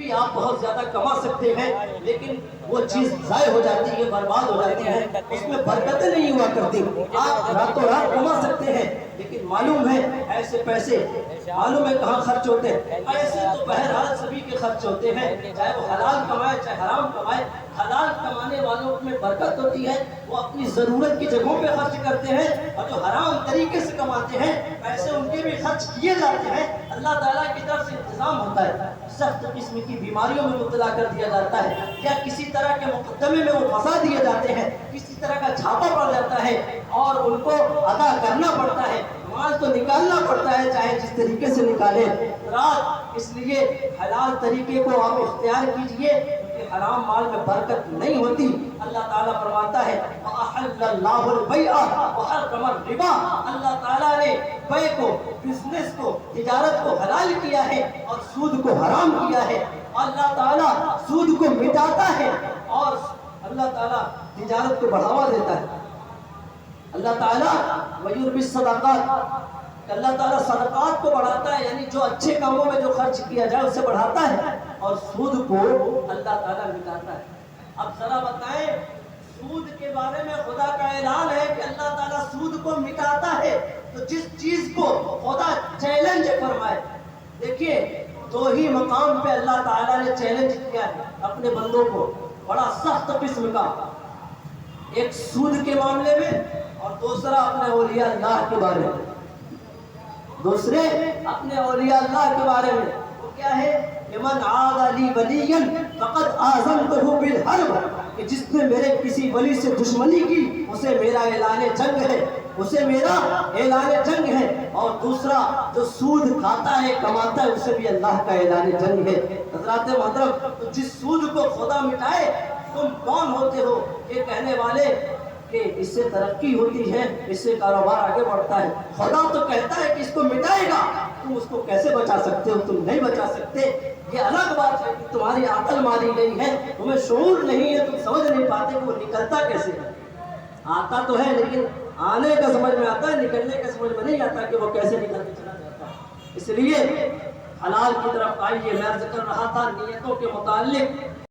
بھی آپ بہت زیادہ کما سکتے ہیں لیکن وہ چیز ضائع ہو جاتی ہے، برباد ہو جاتی ہے، اس میں برکتیں نہیں ہوا کرتی۔ آپ راتوں رات کما سکتے ہیں لیکن معلوم ہے ایسے پیسے معلوم ہے کہاں خرچ ہوتے ہیں۔ ایسے تو بہرحال سبھی کے خرچ ہوتے ہیں، چاہے وہ حلال کمائے چاہے حرام کمائے۔ حلال کمانے والوں میں برکت ہوتی ہے، وہ اپنی ضرورت کی جگہوں پہ خرچ کرتے ہیں، اور جو حرام طریقے سے کماتے ہیں پیسے ان کے بھی خرچ کیے جاتے ہیں، اللہ تعالیٰ کی طرف سے انتظام ہوتا ہے، سخت قسم کی بیماریوں میں مبتلا کر دیا جاتا ہے، یا کسی طرح کے مقدمے میں وہ پھنسا دیے جاتے ہیں، کسی طرح کا چھاپا پڑ جاتا ہے اور ان کو ادا کرنا پڑتا ہے، مال تو نکالنا پڑتا ہے چاہے جس طریقے سے نکالے۔ رات اس لیے حلال طریقے کو آپ اختیار کیجئے، کیونکہ حرام مال میں برکت نہیں ہوتی۔ اللہ تعالیٰ فرماتا ہے وَأَحَلَّ اللَّهُ الْبَيْعَ وَحَرَّمَ الرِّبَا، اللہ تعالیٰ نے بیع کو، بزنس کو، تجارت کو حلال کیا ہے اور سود کو حرام کیا ہے۔ اللہ تعالیٰ سود کو مٹاتا ہے اور اللہ تعالیٰ تجارت کو بڑھاوا دیتا ہے۔ اللہ تعالیٰ وَيُرْبِي الصَّدَقَاتِ، اللہ تعالیٰ صدقات کو بڑھاتا ہے، یعنی جو اچھے کاموں میں جو خرچ کیا جائے اسے بڑھاتا ہے، اور سود کو اللہ تعالیٰ مٹاتا ہے۔ اب ذرا بتائیں، سود کے بارے میں خدا کا اعلان ہے کہ اللہ تعالیٰ سود کو مٹاتا ہے، تو جس چیز کو خدا چیلنج فرمائے، دیکھیے دو ہی مقام پہ اللہ تعالیٰ نے چیلنج کیا ہے اپنے بندوں کو، بڑا سخت قسم کا، ایک سود کے معاملے میں اور دوسرا اپنے اولیاء اللہ کے بارے میں، دوسرے اپنے اولیاء اللہ کے بارے میں۔ وہ کیا ہے؟ لمن عاد لی ولیا فقد آذنتہ بالحرب، کہ جس نے میرے کسی ولی سے دشمنی کی اسے میرا اعلان جنگ ہے، اسے میرا اعلان جنگ ہے۔ اور دوسرا جو سود کھاتا ہے کماتا ہے اسے بھی اللہ کا اعلان جنگ ہے۔ حضرات محترم، تو جس سود کو خدا مٹائے، تم کون ہوتے ہو یہ کہنے والے کہ اس سے ترقی ہوتی ہے، اس سے کاروبار آگے بڑھتا ہے؟ خدا تو کہتا ہے کہ اس کو مٹائے گا، تم اس کو کیسے بچا سکتے ہو؟ تم نہیں بچا سکتے۔ یہ الگ بات ہے کہ تمہاری عقل ماری گئی ہے، تمہیں شعور نہیں ہے، تم سمجھ نہیں پاتے کہ وہ نکلتا کیسے ہے۔ آتا تو ہے لیکن آنے کا سمجھ میں آتا ہے، نکلنے کا سمجھ میں نہیں آتا کہ وہ کیسے نکل کے چلا جاتا ہے۔ اس لیے حلال کی طرف آئیے۔ میں عرض کر رہا تھا نیتوں کے متعلق